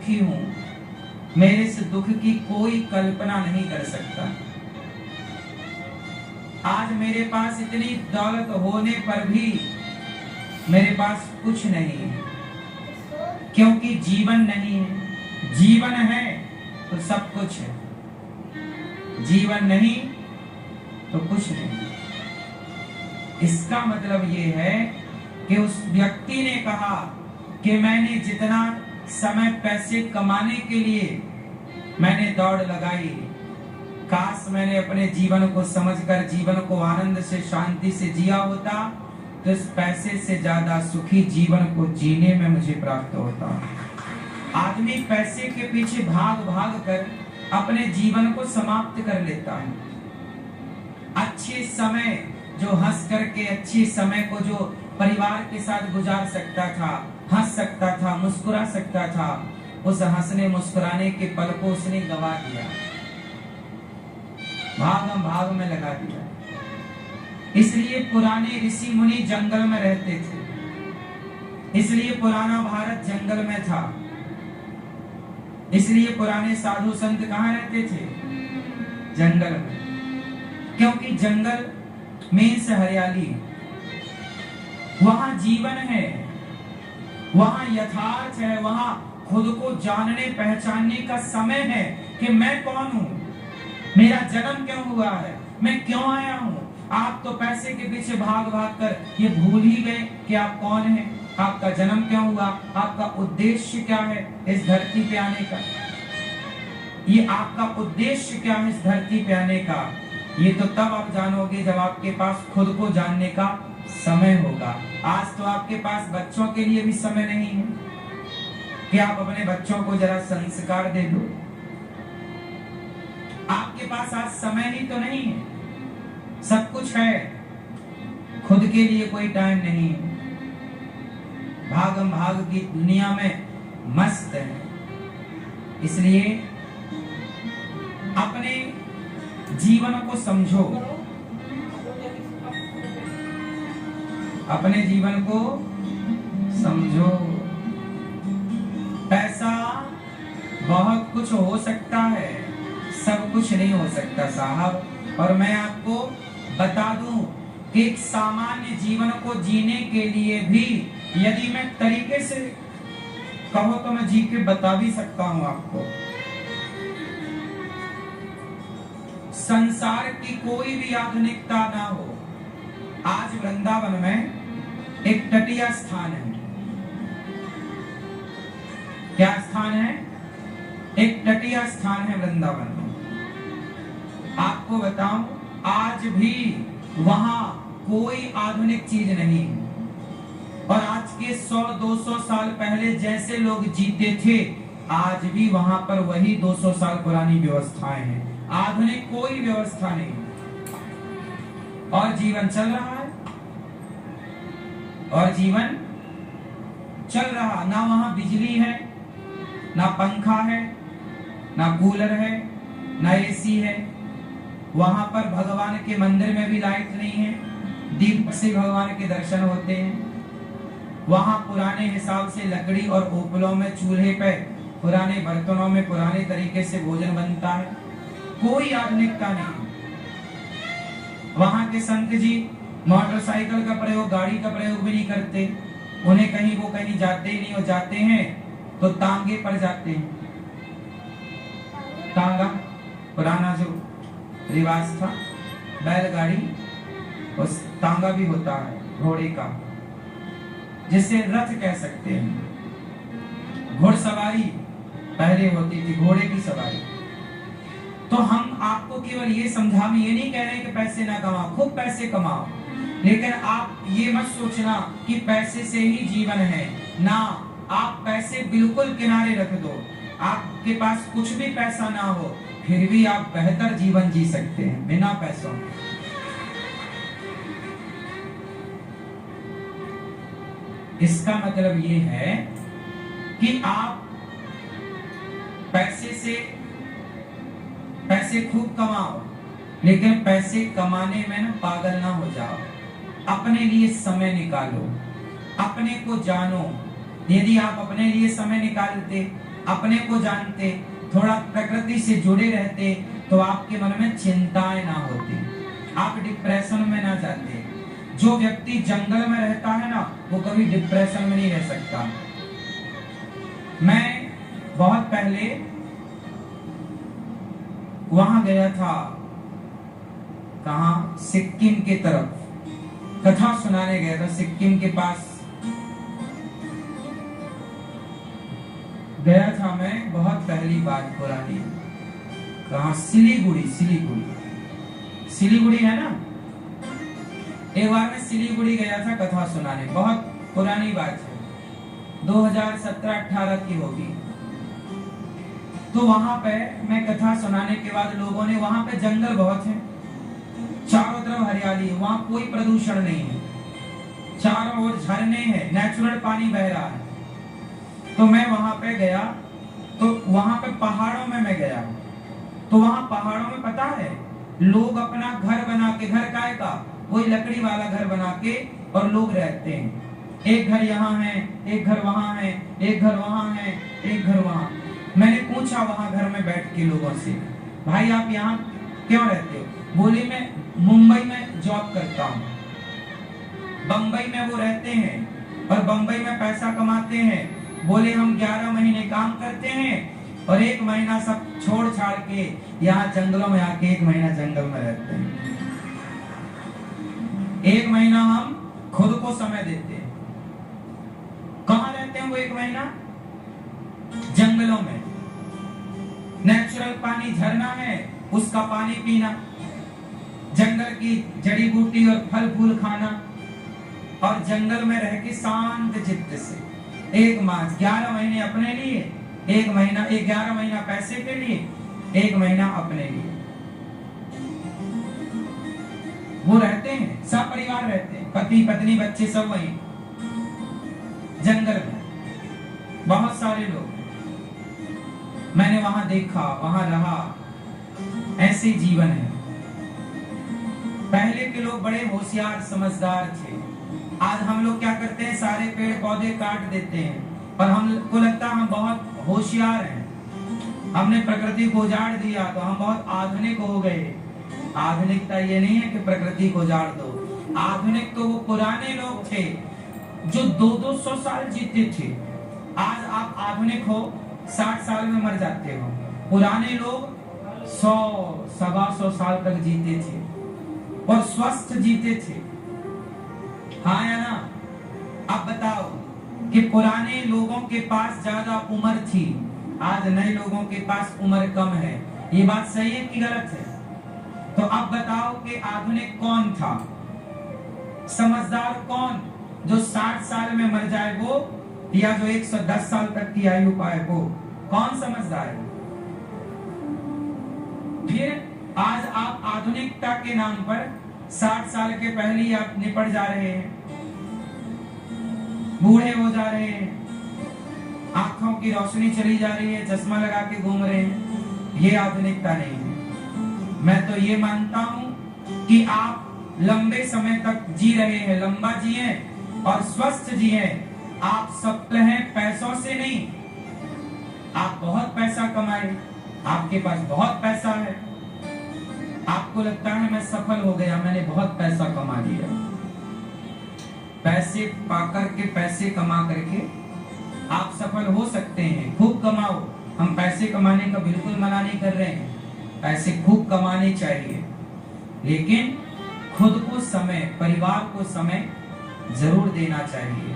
दुखी हूं, मेरे इस दुख की कोई कल्पना नहीं कर सकता। आज मेरे पास इतनी दौलत होने पर भी मेरे पास कुछ नहीं है, क्योंकि जीवन नहीं है। जीवन है तो सब कुछ है, जीवन नहीं तो कुछ नहीं। इसका मतलब ये है कि उस व्यक्ति ने कहा कि मैंने जितना समय पैसे कमाने के लिए मैंने दौड़ लगाई, काश मैंने अपने जीवन को समझकर जीवन को आनंद से शांति से जिया होता तो इस पैसे से ज्यादा सुखी जीवन को जीने में मुझे प्राप्त होता। आदमी पैसे के पीछे भाग भाग कर अपने जीवन को समाप्त कर लेता है। अच्छे समय जो हंस करके अच्छे समय को जो परिवार के साथ गुजार सकता था, हंस सकता था, मुस्कुरा सकता था, उस हंसने मुस्कुराने के पल को उसने गवा दिया, भागम भाग में लगा दिया। इसलिए पुराने ऋषि मुनि जंगल में रहते थे, इसलिए पुराना भारत जंगल में था, इसलिए पुराने साधु संत कहाँ रहते थे? जंगल में। क्योंकि जंगल में से हरियाली, वहां जीवन है, वहां यथार्थ है, वहां खुद को जानने पहचानने का समय है कि मैं कौन हूं, मेरा जन्म क्यों हुआ है, मैं क्यों आया हूं। आप तो पैसे के पीछे भाग भाग कर ये भूल ही गए कि आप कौन हैं, आपका जन्म क्यों हुआ, आपका उद्देश्य क्या है इस धरती पे आने का। ये आपका उद्देश्य क्या है इस धरती पे आने का, ये तो तब आप जानोगे जब आपके पास खुद को जानने का समय होगा। आज तो आपके पास बच्चों के लिए भी समय नहीं है कि आप अपने बच्चों को जरा संस्कार दे दो। आपके पास आज समय ही तो नहीं है, सब कुछ है, खुद के लिए कोई टाइम नहीं है। भागम भाग की दुनिया में मस्त है। इसलिए अपने जीवन को समझो, अपने जीवन को समझो। पैसा बहुत कुछ हो सकता है, सब कुछ नहीं हो सकता साहब। और मैं आपको बता दूं कि एक सामान्य जीवन को जीने के लिए भी यदि मैं तरीके से कहो तो मैं जी के बता भी सकता हूं आपको। संसार की कोई भी आधुनिकता ना हो, आज वृंदावन में एक तटीय स्थान है। क्या स्थान है? एक तटीय स्थान है वृंदावन में। आपको बताऊं, आज भी वहां कोई आधुनिक चीज नहीं है। और आज के 100-200 साल पहले जैसे लोग जीते थे, आज भी वहां पर वही 200 साल पुरानी व्यवस्थाएं हैं। आधुनिक कोई व्यवस्था नहीं। और जीवन चल रहा है, और जीवन चल रहा। ना वहां बिजली है, ना पंखा है, ना कूलर है, ना एसी है। वहां पर भगवान के मंदिर में भी लाइट नहीं है, दीप से भगवान के दर्शन होते हैं। वहां पुराने हिसाब से लकड़ी और ओपलों में, चूल्हे पे, पुराने बर्तनों में पुराने तरीके से भोजन बनता है। कोई आधुनिकता नहीं। वहां के संत जी मोटरसाइकिल का प्रयोग, गाड़ी का प्रयोग भी नहीं करते। उन्हें कहीं वो कहीं जाते ही नहीं, और जाते हैं तो तांगे पर जाते हैं। तांगा पुराना जो रिवाज था, बैलगाड़ी, उस तांगा भी होता है घोड़े का, जिसे रथ कह सकते हैं। घुड़सवारी पहले होती थी, घोड़े की सवारी। तो हम आपको केवल ये समझा, हम ये नहीं कह रहे कि पैसे ना कमाओ, खूब पैसे कमाओ, लेकिन आप ये मत सोचना कि पैसे से ही जीवन है ना। आप पैसे बिल्कुल किनारे रख दो। आपके पास कुछ भी पैसा ना हो, फिर भी आप बेहतर जीवन जी सकते हैं बिना पैसों। इसका मतलब ये है कि आप पैसे खूब कमाओ, लेकिन पैसे कमाने में ना पागल ना हो जाओ। अपने लिए समय निकालो, अपने को जानो। यदि आप अपने लिए समय निकालते अपने को जानते, थोड़ा प्रकृति से जुड़े रहते, तो आपके मन में चिंताएं ना होती, आप डिप्रेशन में ना जाते। जो व्यक्ति जंगल में रहता है ना, वो कभी डिप्रेशन में नहीं रह सकता। मैं बहुत पहले वहां गया था, कहां, सिक्किम की तरफ कथा सुनाने गया था। सिक्किम के पास गया था मैं, बहुत पहली बात पुरानी। कहां, सिलीगुड़ी, सिलीगुड़ी है ना। एक बार मैं सिलीगुड़ी गया था कथा सुनाने, बहुत पुरानी बात है, 2017-18 की होगी। तो वहां पे मैं कथा सुनाने के बाद लोगों ने, वहां पे जंगल बहुत है, चारों तरफ हरियाली है, वहां कोई प्रदूषण नहीं है, चारों ओर झरने हैं, नेचुरल पानी बह रहा है। तो मैं वहां पे गया, तो वहां पे पहाड़ों में मैं गया, तो वहां पहाड़ों में पता है लोग अपना घर बना के, घर काय का, कोई लकड़ी वाला घर बना के, और लोग रहते हैं। एक घर यहाँ है, एक घर वहां है, एक घर वहां है, एक घर वहां। मैंने पूछा वहां घर में बैठ के लोगों से, भाई आप यहाँ क्यों रहते हो? बोले मैं मुंबई में जॉब करता हूँ। बंबई में वो रहते हैं और बंबई में पैसा कमाते हैं। बोले हम 11 महीने काम करते हैं और 1 महीना सब छोड़ छाड़ के यहाँ जंगलों में आके 1 महीना जंगल में रहते हैं। 1 महीना हम खुद को समय देते हैं। कहाँ रहते हैं वो 1 महीना? जंगलों में। नेचुरल पानी, झरना है, उसका पानी पीना, जंगल की जड़ी बूटी और फल फूल खाना, और जंगल में रह के शांत चित्त से 1 मास, 11 महीने अपने लिए, 1 महीना, 11 महीना पैसे के लिए, 1 महीना अपने लिए। वो रहते हैं, सब परिवार रहते हैं, पति पत्नी बच्चे सब वहीं जंगल में, बहुत सारे लोग। मैंने वहां देखा, वहां रहा, ऐसे जीवन है। पहले के लोग बड़े होशियार समझदार थे। आज हम लोग क्या करते हैं, सारे पेड़ पौधे काट देते हैं, और हमको लगता है हम बहुत होशियार हैं। हमने प्रकृति को उजाड़ दिया तो हम बहुत आधुनिक हो गए। आधुनिकता ये नहीं है कि प्रकृति को उजाड़ दो। आधुनिक तो वो पुराने लोग थे जो 200-200 साल जीते थे। आज आप आधुनिक हो, 60 साल में मर जाते हो। पुराने लोग 100-125 साल तक जीते थे और स्वस्थ जीते थे। हाँ या ना? अब बताओ कि पुराने लोगों के पास ज्यादा उम्र थी, आज नए लोगों के पास उम्र कम है। ये बात सही है कि गलत है? तो अब बताओ कि आधुनिक कौन था, समझदार कौन? जो 60 साल में मर जाए वो, या जो 110 साल तक की आयु पाए वो? कौन समझदार है? फिर आज आप आधुनिकता के नाम पर 60 साल के पहले ही आप निपट जा रहे हैं, बूढ़े हो जा रहे हैं, आंखों की रोशनी चली जा रही है, चश्मा लगा के घूम रहे हैं। ये आधुनिकता नहीं है। मैं तो ये मानता हूं कि आप लंबे समय तक जी रहे हैं, लंबा जिए और स्वस्थ जिए। आप सफल हैं पैसों से नहीं। आप बहुत पैसा कमाए, आपके पास बहुत पैसा है, आपको लगता है मैं सफल हो गया, मैंने बहुत पैसा कमा लिया। पैसे पाकर के, पैसे कमा करके आप सफल हो सकते हैं। खूब कमाओ, हम पैसे कमाने का बिल्कुल मना नहीं कर रहे हैं, पैसे खूब कमाने चाहिए, लेकिन खुद को समय, परिवार को समय जरूर देना चाहिए।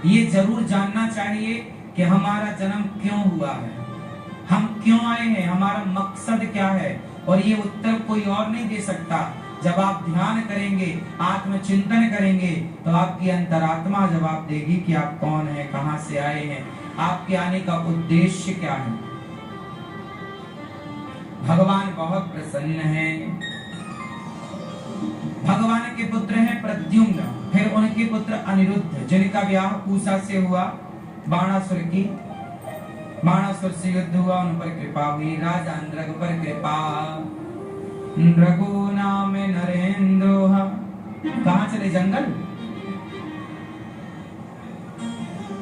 ये जरूर जानना चाहिए कि हमारा जन्म क्यों हुआ है, हम क्यों आए हैं, हमारा मकसद क्या है। और ये उत्तर कोई और नहीं दे सकता। जब आप ध्यान करेंगे, आत्मचिंतन करेंगे, तो आपकी अंतरात्मा जवाब देगी कि आप कौन हैं, कहां से आए हैं, आपके आने का उद्देश्य क्या है। भगवान बहुत प्रसन्न हैं। भगवान के पुत्र हैं प्रद्युम्न, फिर उनके पुत्र अनिरुद्ध, जिनका विवाह पूषा से हुआ। बाणासुर से युद्ध हुआ, उन पर कृपा हुई, राजा नृग पर कृपा। नृगो नाम नरेंद्रो। कहां चले? जंगल।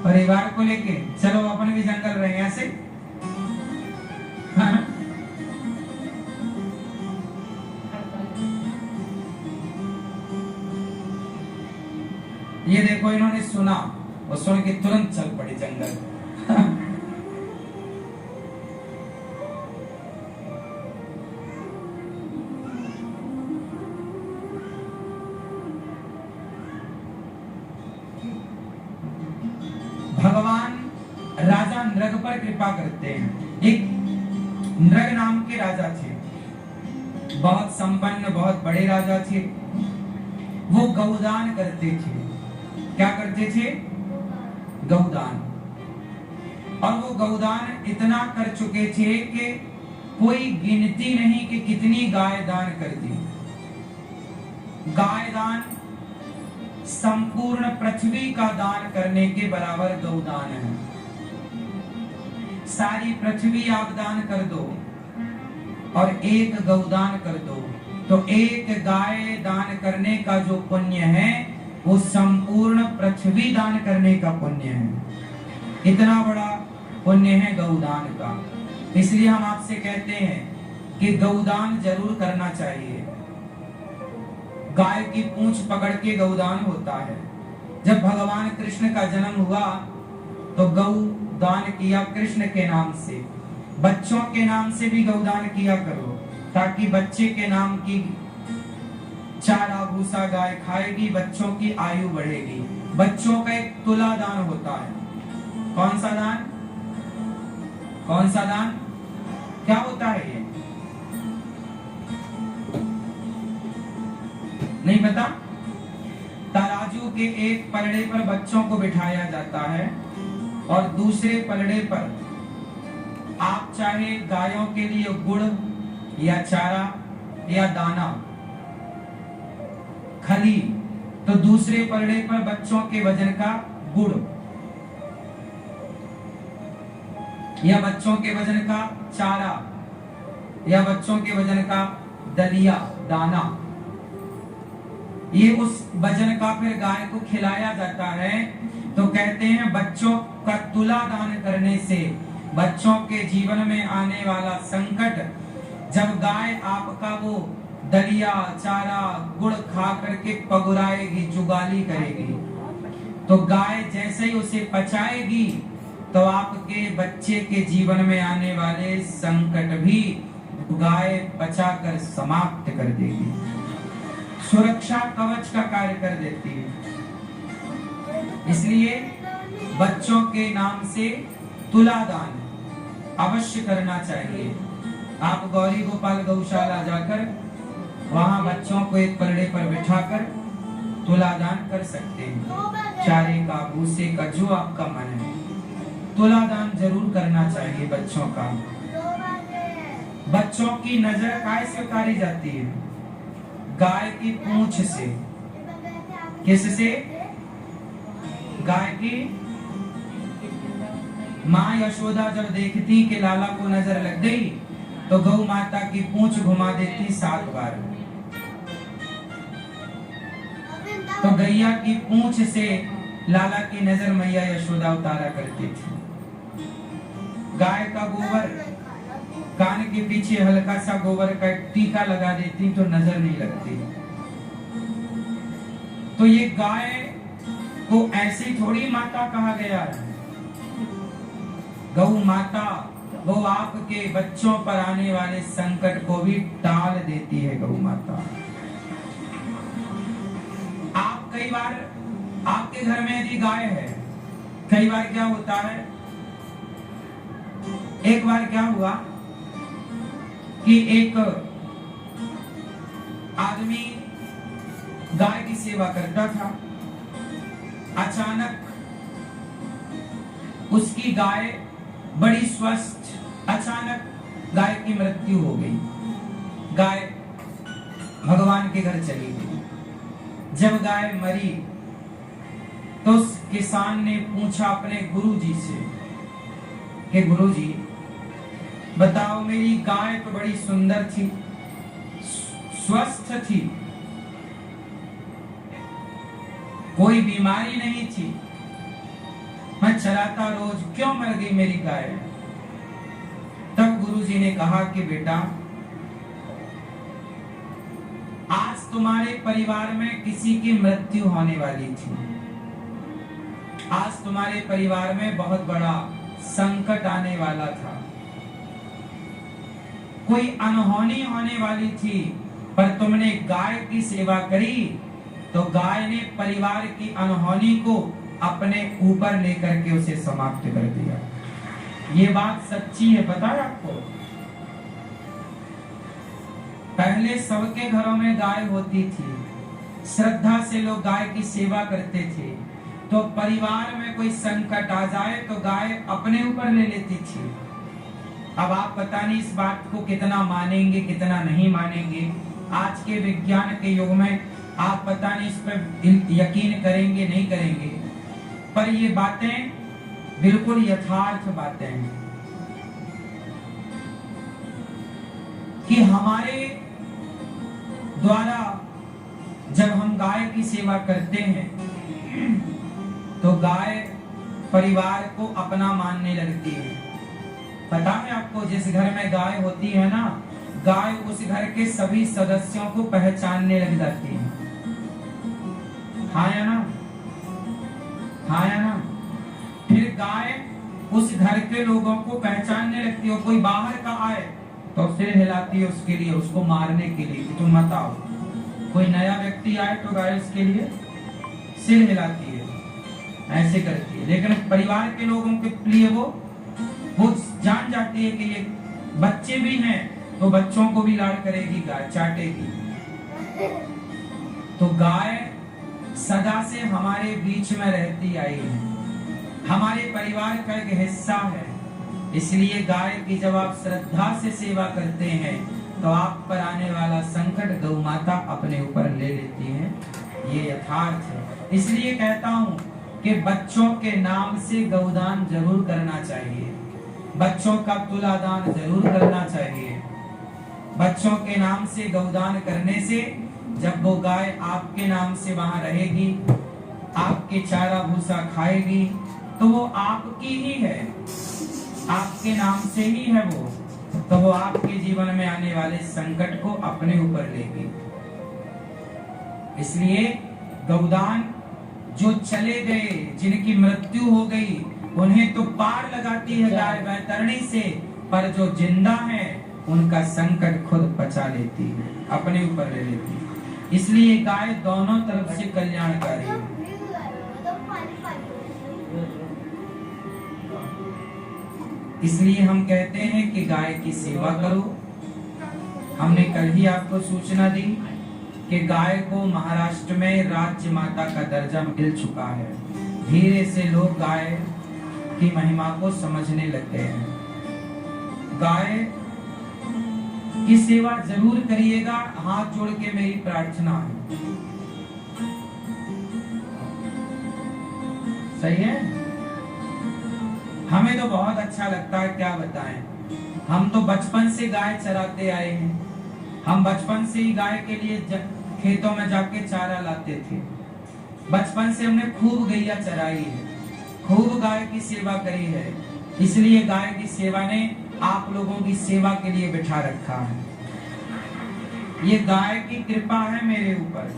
परिवार को लेके चलो, अपन भी जंगल रहे। ऐसे हाँ? ये देखो, इन्होंने सुना और सुन के तुरंत चल पड़े जंगल। भगवान राजा नृग पर कृपा करते हैं। एक नृग नाम के राजा थे, बहुत संपन्न, बहुत बड़े राजा थे। वो गौदान करते थे। क्या करते थे? गौदान। और वो गौदान इतना कर चुके थे कि कोई गिनती नहीं कि कितनी गाय दान कर दी। गाय दान संपूर्ण पृथ्वी का दान करने के बराबर गौदान है। सारी पृथ्वी आप दान कर दो और एक गौदान कर दो, तो एक गाय दान करने का जो पुण्य है वो संपूर्ण पृथ्वी दान करने का पुण्य है। इतना बड़ा पुण्य है गौदान का। इसलिए हम आपसे कहते हैं कि गौदान जरूर करना चाहिए। गाय की पूंछ पकड़ के गौदान होता है। जब भगवान कृष्ण का जन्म हुआ तो गौ दान किया कृष्ण के नाम से। बच्चों के नाम से भी गौदान किया करो, ताकि बच्चे के नाम की चारा भूसा गाय खाएगी, बच्चों की आयु बढ़ेगी। बच्चों का एक तुला दान होता है। कौन सा दान? कौन सा दान? क्या होता है ये? नहीं पता? तराजू के एक पलड़े पर बच्चों को बिठाया जाता है और दूसरे पलड़े पर आप चाहे गायों के लिए गुड़ या चारा या दाना, खली, तो दूसरे पलड़े पर बच्चों के वजन का गुड़ या बच्चों के वजन का चारा या बच्चों के वजन का दलिया, दाना, ये उस वजन का फिर गाय को खिलाया जाता है। तो कहते हैं बच्चों का तुला दान करने से बच्चों के जीवन में आने वाला संकट, जब गाय आपका वो दलिया, चारा, गुड़ खा करके पगुराएगी, जुगाली करेगी, तो गाय जैसे ही उसे पचाएगी तो आपके बच्चे के जीवन में आने वाले संकट भी गाय पचाकर समाप्त कर देगी, सुरक्षा कवच का कार्य कर देती है। इसलिए बच्चों के नाम से तुला दान अवश्य करना चाहिए। आप गौरी गोपाल गौशाला जाकर वहां बच्चों को एक पलड़े पर बिठाकर तुला दान कर सकते हैं। चारे का, भूसे का, जो आपका मन है, तुला दान जरूर करना चाहिए बच्चों का। बच्चों की नजर काय से उतारी जाती है? गाय की पूंछ से। किससे? गाय की। माँ यशोदा जब देखती कि लाला को नजर लग गई तो गौ माता की पूंछ घुमा देती 7 बार। तो गैया की पूंछ से लाला की नजर मैया यशोदा उतारा करती थी। गाय का गोबर, कान के पीछे हल्का सा गोबर का टीका लगा देती तो नजर नहीं लगती। तो ये गाय को ऐसी थोड़ी माता कहा गया है। गौ माता, वो आपके बच्चों पर आने वाले संकट को भी टाल देती है। गौ माता, आप कई बार आपके घर में यदि गाय है, कई बार क्या होता है, एक बार क्या हुआ कि एक आदमी गाय की सेवा करता था। अचानक उसकी गाय बड़ी स्वस्थ, अचानक गाय की मृत्यु हो गई। गाय भगवान के घर चली गई। जब गाय मरी तो उस किसान ने पूछा अपने गुरुजी से कि गुरुजी बताओ, मेरी गाय तो बड़ी सुंदर थी, स्वस्थ थी, कोई बीमारी नहीं थी, मैं चलाता रोज, क्यों मर गई मेरी गाय? गुरुजी ने कहा कि बेटा, आज तुम्हारे परिवार में किसी की मृत्यु होने वाली थी। आज तुम्हारे परिवार में बहुत बड़ा संकट आने वाला था, कोई अनहोनी होने वाली थी, पर तुमने गाय की सेवा करी तो गाय ने परिवार की अनहोनी को अपने ऊपर लेकर के उसे समाप्त कर दिया। ये बात सच्ची है, पता है आपको? पहले सबके घरों में गाय होती थी, श्रद्धा से लोग गाय की सेवा करते थे, तो परिवार में कोई संकट आ जाए तो गाय अपने ऊपर ले लेती थी। अब आप पता नहीं इस बात को कितना मानेंगे कितना नहीं मानेंगे। आज के विज्ञान के युग में आप पता नहीं इस पर यकीन करेंगे नहीं करेंगे, पर ये बातें बिल्कुल यथार्थ बातें हैं कि हमारे द्वारा जब हम गाय की सेवा करते हैं तो गाय परिवार को अपना मानने लगती है। पता है आपको, जिस घर में गाय होती है ना, गाय उस घर के सभी सदस्यों को पहचानने लग जाती है। हाँ या ना? हाँ या ना? फिर गाय उस घर के लोगों को पहचानने लगती है। कोई बाहर का आए तो सिर हिलाती है उसके लिए, उसको मारने के लिए कि तुम मत आओ। कोई नया व्यक्ति आए तो गाय उसके लिए सिर हिलाती है, ऐसे करती है। लेकिन परिवार के लोगों के लिए वो जान जाती है कि ये बच्चे भी हैं तो बच्चों को भी लाड करेगी, गाय चाटेगी। तो गाय सदा से हमारे बीच में रहती आई है, हमारे परिवार का एक हिस्सा है। इसलिए गाय की जब आप श्रद्धा से सेवा करते हैं तो आप पर आने वाला संकट गौ माता अपने ऊपर ले लेती है। ये यथार्थ है। इसलिए कहता हूँ कि बच्चों के नाम से गौदान जरूर करना चाहिए, बच्चों का तुलादान जरूर करना चाहिए। बच्चों के नाम से गौदान करने से जब वो गाय आपके नाम से वहां रहेगी, आपके चारा भूसा खाएगी, तो वो आपकी ही है, आपके नाम से ही है वो, तो वो आपके जीवन में आने वाले संकट को अपने ऊपर लेगी। इसलिए गौदान जो चले गए, जिनकी मृत्यु हो गई, उन्हें तो पार लगाती है गाय बैतरणी से, पर जो जिंदा है उनका संकट खुद पचा लेती है, अपने ऊपर ले लेती है। इसलिए गाय दोनों तरफ से कल्याणकारी है। इसलिए हम कहते हैं कि गाय की सेवा करो। हमने कल ही आपको सूचना दी कि गाय को महाराष्ट्र में राज्य माता का दर्जा मिल चुका है। धीरे से लोग गाय की महिमा को समझने लग गए हैं। गाय की सेवा जरूर करिएगा, हाथ जोड़ के मेरी प्रार्थना है। सही है? हमें तो बहुत अच्छा लगता है, क्या बताएं। हम तो बचपन से गाय चराते आए हैं। हम बचपन से ही गाय के लिए खेतों में जाके चारा लाते थे। बचपन से हमने खूब गैया चराई है, खूब गाय की सेवा करी है। इसलिए गाय की सेवा ने आप लोगों की सेवा के लिए बिठा रखा है। ये गाय की कृपा है मेरे ऊपर,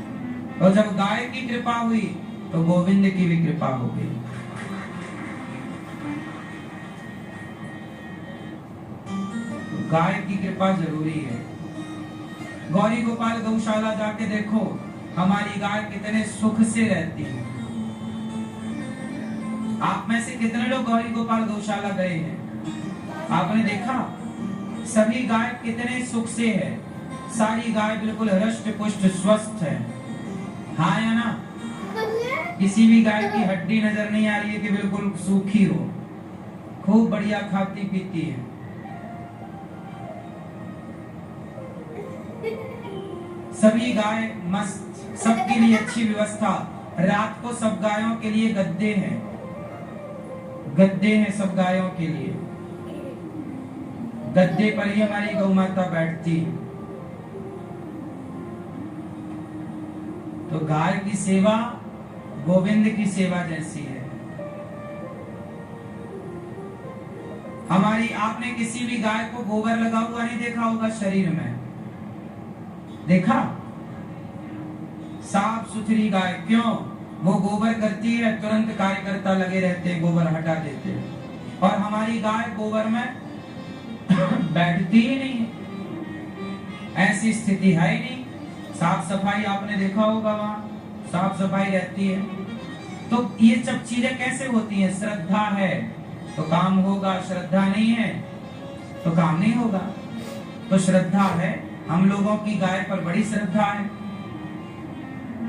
और जब गाय की कृपा हुई तो गोविंद की भी कृपा हो गई। गाय की कृपा जरूरी है। गौरी गोपाल गौशाला जाके देखो, हमारी गाय कितने सुख से रहती है। आप में से कितने लोग गौरी गोपाल गौशाला गए हैं? आपने देखा सभी गाय कितने सुख से है। सारी गाय बिल्कुल हृष्ट पुष्ट स्वस्थ है। हाँ या ना? किसी भी गाय की हड्डी नजर नहीं आ रही है कि बिल्कुल सूखी हो। खूब बढ़िया खाती पीती है। सभी गाय मस्त, सबके लिए अच्छी व्यवस्था। रात को सब गायों के लिए गद्दे हैं, गद्दे हैं सब गायों के लिए। गद्दे पर ही हमारी गौ माता बैठती है। तो गाय की सेवा गोविंद की सेवा जैसी है। हमारी आपने किसी भी गाय को गोबर लगा हुआ नहीं देखा होगा शरीर में, देखा? साफ सुथरी गाय, क्यों? वो गोबर करती है, तुरंत कार्यकर्ता लगे रहते हैं, गोबर हटा देते हैं। और हमारी गाय गोबर में बैठती ही नहीं है, ऐसी स्थिति है ही नहीं। साफ सफाई आपने देखा होगा, वहां साफ सफाई रहती है। तो ये सब चीजें कैसे होती हैं? श्रद्धा है तो काम होगा, श्रद्धा नहीं है तो काम नहीं होगा। तो श्रद्धा है, हम लोगों की गाय पर बड़ी श्रद्धा है।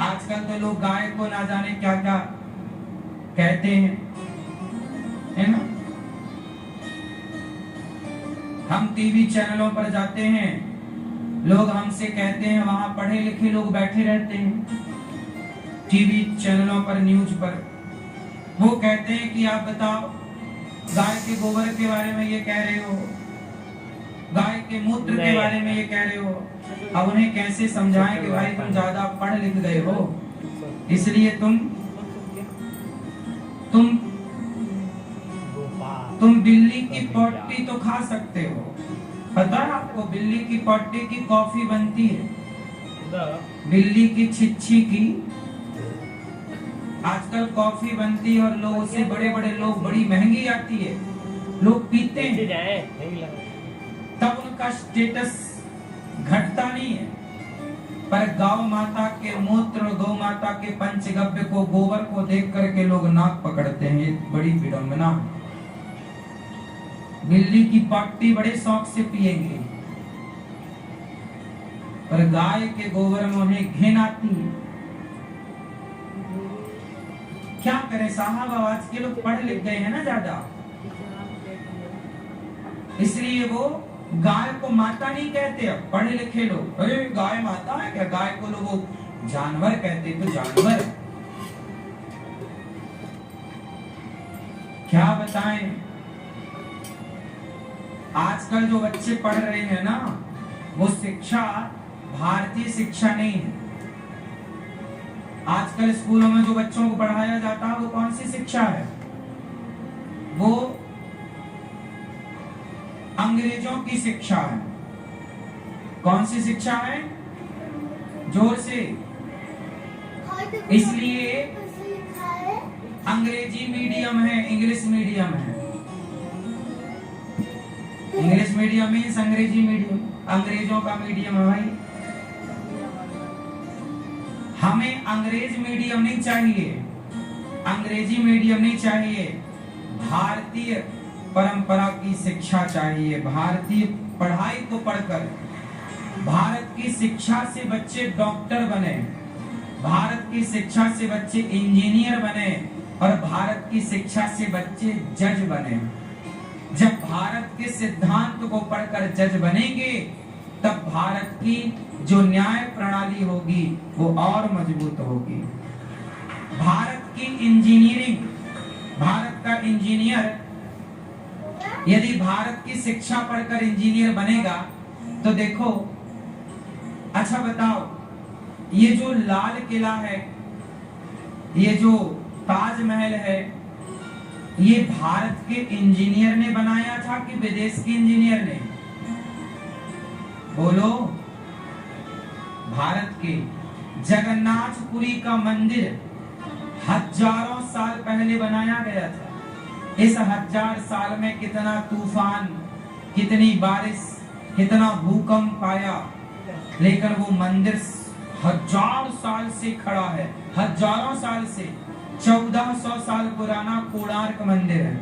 आजकल तो लोग गाय को ना जाने क्या क्या कहते हैं, है ना? हम टीवी चैनलों पर जाते हैं, लोग हमसे कहते हैं, वहां पढ़े लिखे लोग बैठे रहते हैं टीवी चैनलों पर, न्यूज पर, वो कहते हैं कि आप बताओ, गाय के गोबर के बारे में ये कह रहे हो, गाय के मूत्र के बारे में ये कह रहे हो। अब उन्हें कैसे समझाएं कि भाई तुम ज्यादा पढ़ लिख गए हो, इसलिए तुम बिल्ली की पोटी तो खा सकते हो। पता है आपको, बिल्ली की पोटी की कॉफी बनती है, बिल्ली की छिच्छी की आजकल कॉफी बनती है, और लोग से बड़े बड़े लोग, बड़ी महंगी आती है, लोग पीते हैं, तब उनका स्टेटस घटता नहीं है। पर गौ माता के मूत्र, गौ माता के पंचगव्य को, गोबर को देख करके लोग नाक पकड़ते हैं, ये बड़ी विडंबना है। बिल्ली की पट्टी बड़े शौक से पिएंगे, पर गाय के गोबर में उन्हें घिन आती है। क्या करें साहब, आज के लोग पढ़ लिख गए हैं ना ज्यादा, इसलिए वो गाय को माता नहीं कहते। अब पढ़े लिखे लोग, अरे गाय माता है क्या? गाय को लोग जानवर कहते, तो जानवर क्या बताएं। आजकल जो बच्चे पढ़ रहे हैं ना, वो शिक्षा भारतीय शिक्षा नहीं है। आजकल स्कूलों में जो बच्चों को पढ़ाया जाता है, वो कौन सी शिक्षा है? वो अंग्रेजों की शिक्षा है। कौन सी शिक्षा है? जोर से। इसलिए अंग्रेजी मीडियम है, इंग्लिश मीडियम है। इंग्लिश मीडियम मीन्स अंग्रेजी मीडियम, अंग्रेजों का मीडियम है भाई। हमें अंग्रेज मीडियम नहीं चाहिए, अंग्रेजी मीडियम नहीं चाहिए, भारतीय परंपरा की शिक्षा चाहिए। भारतीय पढ़ाई को पढ़कर भारत की शिक्षा से बच्चे डॉक्टर बने, भारत की शिक्षा से बच्चे इंजीनियर बने, और भारत की शिक्षा से बच्चे जज बने। जब भारत के सिद्धांत को पढ़कर जज बनेंगे, तब भारत की जो न्याय प्रणाली होगी वो और मजबूत होगी। भारत की इंजीनियरिंग, भारत का इंजीनियर यदि भारत की शिक्षा पढ़कर इंजीनियर बनेगा, तो देखो, अच्छा बताओ, ये जो लाल किला है, ये जो ताजमहल है, ये भारत के इंजीनियर ने बनाया था कि विदेश के इंजीनियर ने? बोलो। भारत के। जगन्नाथपुरी का मंदिर हजारों साल पहले बनाया गया था। इस 1000 साल में कितना तूफान, कितनी बारिश, कितना भूकंप आया, लेकिन वो मंदिर 1000 साल से खड़ा है, हजारों साल से। 1400 साल पुराना कोणार्क मंदिर है।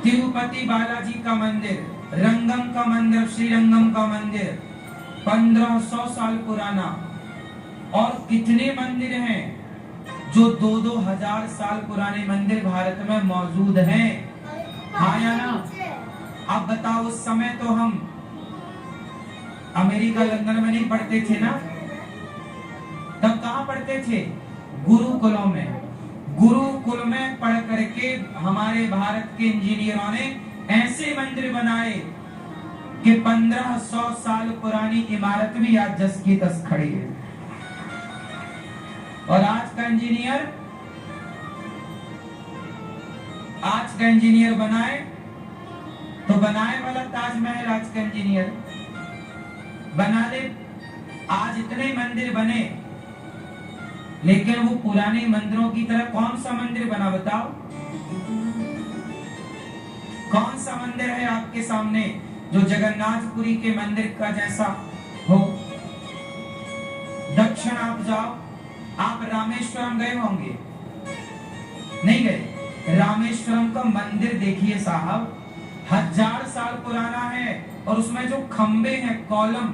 तिरुपति बालाजी का मंदिर, रंगम का मंदिर, श्रीरंगम का मंदिर 1500 साल पुराना, और कितने मंदिर हैं जो 2-2 हजार साल पुराने मंदिर भारत में मौजूद हैं। हाँ या ना? अब बताओ, उस समय तो हम अमेरिका लंदन में नहीं पढ़ते थे ना, तब कहाँ पढ़ते थे? गुरुकुलों में। गुरुकुल में पढ़ करके हमारे भारत के इंजीनियरों ने ऐसे मंदिर बनाए कि 1500 साल पुरानी इमारत भी आज जस की तस खड़ी है। और आज का इंजीनियर आज का इंजीनियर बनाए तो बनाए वाला ताजमहल आज का इंजीनियर बना ले। आज इतने मंदिर बने, लेकिन वो पुराने मंदिरों की तरह कौन सा मंदिर बना बताओ? कौन सा मंदिर है आपके सामने जो जगन्नाथपुरी के मंदिर का जैसा हो? दक्षिण आप जाओ, आप रामेश्वरम गए होंगे, नहीं गए? रामेश्वरम का मंदिर देखिए साहब, 1000 साल पुराना है और उसमें जो खंबे हैं कॉलम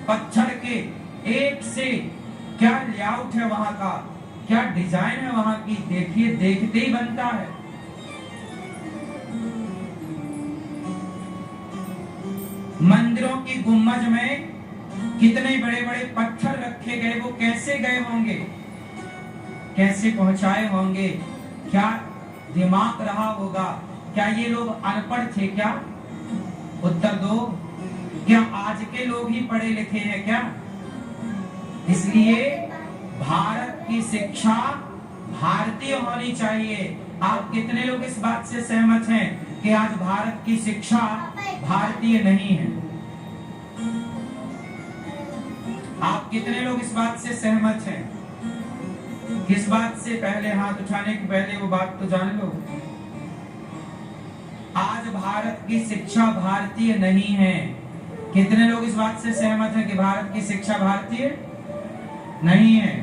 पत्थर के, एक से क्या लेआउट है वहां का, क्या डिजाइन है वहां की, देखिए देखते ही बनता है। मंदिरों की गुम्बज में कितने बड़े बड़े पत्थर रखे गए, वो कैसे गए होंगे, कैसे पहुंचाए होंगे, क्या दिमाग रहा होगा? क्या ये लोग अनपढ़ थे क्या? उत्तर दो। क्या आज के लोग ही पढ़े लिखे हैं क्या? इसलिए भारत की शिक्षा भारतीय होनी चाहिए। आप कितने लोग इस बात से सहमत हैं कि आज भारत की शिक्षा भारतीय नहीं है? आप कितने लोग इस बात से सहमत हैं? किस बात से? पहले हाथ उठाने के पहले वो बात तो जान लो। आज भारत की शिक्षा भारतीय नहीं है। कितने लोग इस बात से सहमत हैं कि भारत की शिक्षा भारतीय नहीं है?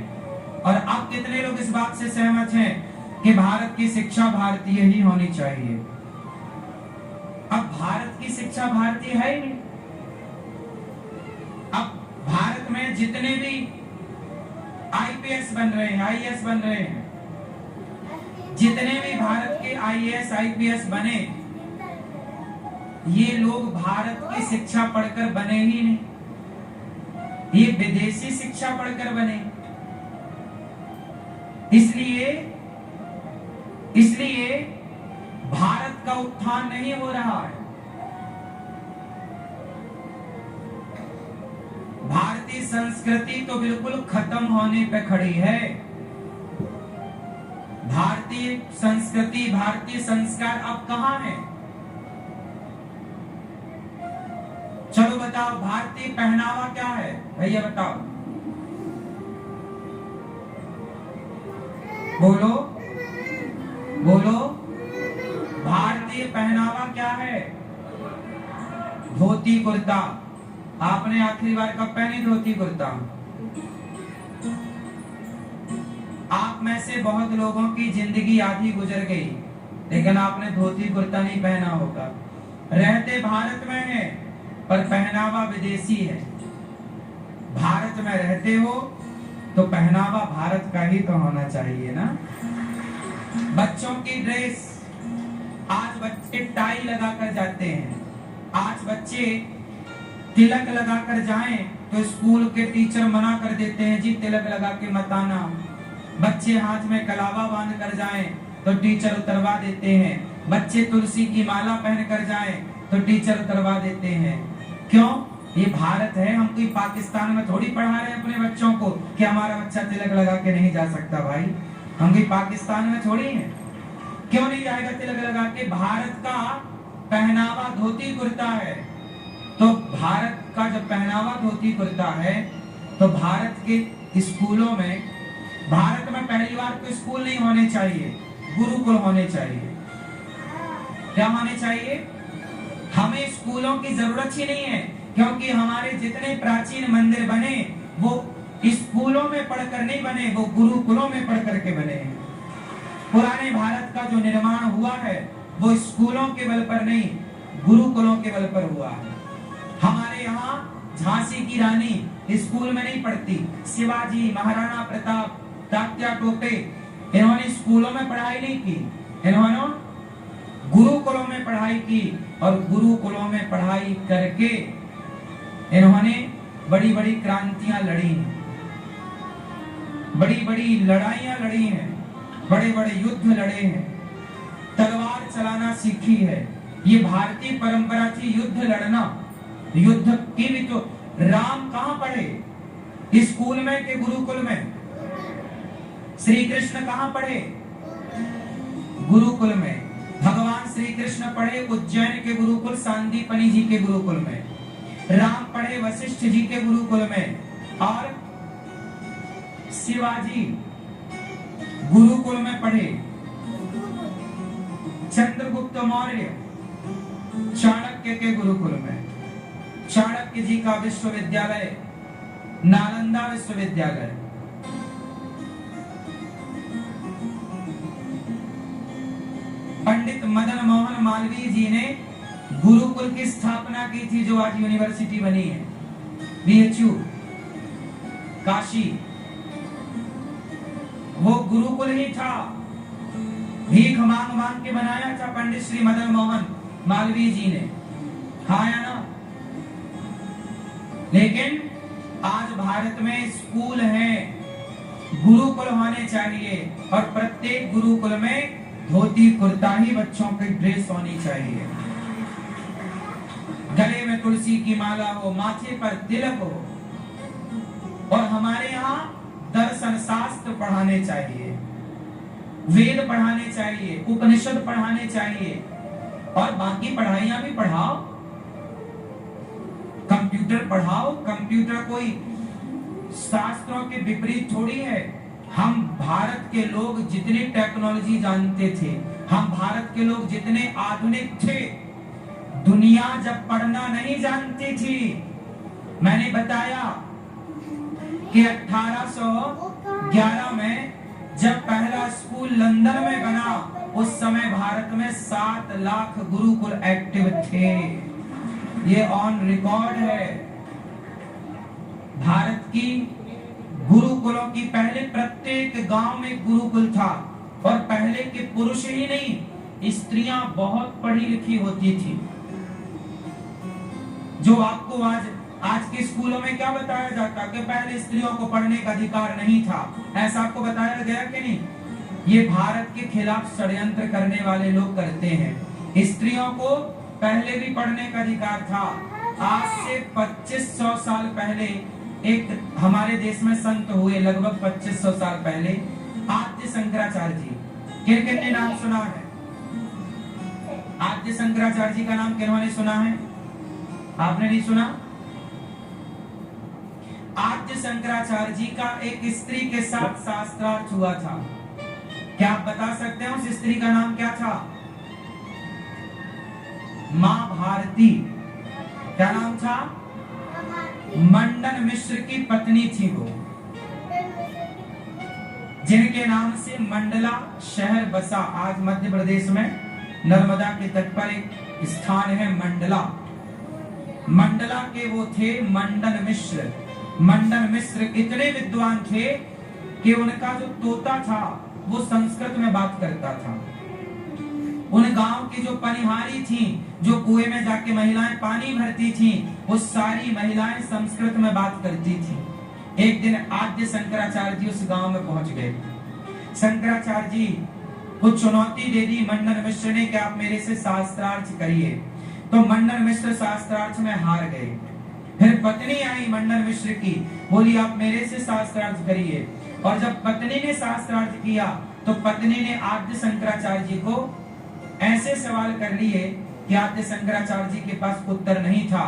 और अब कितने लोग इस बात से सहमत हैं कि भारत की शिक्षा भारतीय ही होनी चाहिए? अब भारत की शिक्षा भारतीय है ही नहीं। अब भारत में जितने भी आईपीएस बन रहे हैं, आईएएस बन रहे हैं, जितने भी भारत के आईएएस आईपीएस बने, ये लोग भारत की शिक्षा पढ़कर बने ही नहीं, ये विदेशी शिक्षा पढ़कर बने। इसलिए भारत का उत्थान नहीं हो रहा है। भारतीय संस्कृति तो बिल्कुल खत्म होने पे खड़ी है। भारतीय संस्कृति, भारतीय संस्कार अब कहां है? चलो बताओ, भारतीय पहनावा क्या है भैया बताओ, बोलो बोलो। भारतीय पहनावा क्या है? धोती कुर्ता। आपने आखिरी बार कब पहनी धोती कुर्ता? आप में से बहुत लोगों की जिंदगी आधी गुजर गई, लेकिन आपने धोती कुर्ता नहीं पहना होगा। रहते भारत में है पर पहनावा विदेशी है। भारत में रहते हो तो पहनावा भारत का ही तो होना चाहिए ना। बच्चों की ड्रेस, आज बच्चे टाई लगाकर जाते हैं, आज बच्चे तिलक लगाकर जाएं तो स्कूल के टीचर मना कर देते हैं, जी तिलक लगा के मत आना। बच्चे हाथ में कलावा बांध कर जाएं तो टीचर उतरवा देते हैं। बच्चे तुलसी की माला पहन कर जाएं तो टीचर उतरवा देते हैं। क्यों? ये भारत है। हम कोई पाकिस्तान में थोड़ी पढ़ा रहे हैं अपने बच्चों को कि हमारा बच्चा तिलक लगा के नहीं जा सकता। भाई हम कोई पाकिस्तान में थोड़ी हैं। क्यों नहीं जाएगा तिलक लगा के? भारत का पहनावा धोती कुर्ता है। तो भारत का जब पहनावा धोती कुर्ता है तो भारत के स्कूलों में, भारत में पहली बार तो स्कूल नहीं होने चाहिए, गुरुकुल होने चाहिए। क्या होने चाहिए? हमें स्कूलों की जरूरत ही नहीं है, क्योंकि हमारे जितने प्राचीन मंदिर बने वो स्कूलों में पढ़कर नहीं बने, वो गुरुकुलों में पढ़ करके बने हैं। पुराने भारत का जो निर्माण हुआ है वो स्कूलों के बल पर नहीं, गुरुकुलों के बल पर हुआ है। हमारे यहाँ झांसी की रानी स्कूल में नहीं पढ़ती, शिवाजी, महाराणा प्रताप, तात्या टोपे, इन्होंने स्कूलों में पढ़ाई नहीं की, इन्होंने गुरुकुलों में पढ़ाई की। और गुरुकुलों में पढ़ाई करके इन्होंने बड़ी बड़ी क्रांतियां लड़ी, बड़ी बड़ी लड़ाइयां लड़ी हैं, बड़े बड़े युद्ध लड़े हैं, तलवार चलाना सीखी है। ये भारतीय परंपरा थी, युद्ध लड़ना। युद्ध की भी तो राम कहां पढ़े? स्कूल में के गुरुकुल में? श्री कृष्ण कहां पढ़े? गुरुकुल में। श्री कृष्ण पढ़े उज्जैन के गुरुकुल सांदीपनि जी के गुरुकुल में, राम पढ़े वशिष्ठ जी के गुरुकुल में, और शिवाजी गुरुकुल में पढ़े, चंद्रगुप्त मौर्य चाणक्य के गुरुकुल में, चाणक्य जी का विश्वविद्यालय नालंदा विश्वविद्यालय, पंडित मदन मोहन मालवीय जी ने गुरुकुल की स्थापना की थी जो आज यूनिवर्सिटी बनी है, BHU काशी, वो गुरुकुल ही था, भीख मांग मांग के बनाया था पंडित श्री मदन मोहन मालवीय जी ने, हाँ या ना? लेकिन आज भारत में स्कूल है, गुरुकुल होने चाहिए, और प्रत्येक गुरुकुल में धोती कुर्ता ही बच्चों की ड्रेस होनी चाहिए, गले में तुलसी की माला हो, माथे पर तिलक हो, और हमारे यहाँ दर्शन शास्त्र पढ़ाने चाहिए, वेद पढ़ाने चाहिए, उपनिषद पढ़ाने चाहिए, और बाकी पढ़ाइयां भी पढ़ाओ, कंप्यूटर पढ़ाओ। कंप्यूटर कोई शास्त्रों के विपरीत थोड़ी है। हम भारत के लोग जितनी टेक्नोलॉजी जानते थे, हम भारत के लोग जितने आधुनिक थे, दुनिया जब पढ़ना नहीं जानती थी। मैंने बताया कि 1811 में जब पहला स्कूल लंदन में बना, उस समय भारत में 7 लाख गुरुकुल एक्टिव थे। ये ऑन रिकॉर्ड है। भारत की गुरुकुलों की पहले प्रत्येक गांव में गुरुकुल था, और पहले के पुरुष ही नहीं, स्त्रियां बहुत पढ़ी लिखी होती थी। जो आपको आज के स्कूलों में क्या बताया जाता कि पहले स्त्रियों को पढ़ने का अधिकार नहीं था, ऐसा आपको बताया गया कि नहीं? ये भारत के खिलाफ षड्यंत्र करने वाले लोग करते हैं। स्त्रियों को पहले भी पढ़ने का अधिकार था। आज से 2500 साल पहले एक हमारे देश में संत हुए, लगभग 2500 साल पहले, आद्य शंकराचार्य जी। किन ने नाम सुना है? आद्य शंकराचार्य जी का नाम किन्होंने सुना है? आपने नहीं सुना? आद्य शंकराचार्य जी का एक स्त्री के साथ शास्त्रार्थ हुआ था। क्या आप बता सकते हैं उस स्त्री का नाम क्या था? मां भारती। क्या नाम था? मंडन मिश्र की पत्नी थी वो, जिनके नाम से मंडला शहर बसा। आज मध्य प्रदेश में नर्मदा के तट पर एक स्थान है मंडला। मंडला के वो थे मंडन मिश्र। मंडन मिश्र इतने विद्वान थे कि उनका जो तोता था वो संस्कृत में बात करता था। उन गांव की जो पनिहारी थी, जो कुएं में जाके महिलाएं पानी भरती थी, वो सारी महिलाएं संस्कृत में बात करती थी। एक दिन आद्य शंकराचार्य जी उस गांव में पहुंच गए। शंकराचार्य जी को चुनौती दे दी मंडन मिश्र ने कि आप मेरे से शास्त्रार्थ करिए। तो मंडन मिश्र शास्त्रार्थ में हार गए। फिर पत्नी आई मंडन मिश्र की, बोली आप मेरे से शास्त्रार्थ करिए। और जब पत्नी ने शास्त्रार्थ किया तो पत्नी ने आद्य शंकराचार्य जी को ऐसे सवाल कर लिए कि आद्य शंकराचार्य जी के पास उत्तर नहीं था।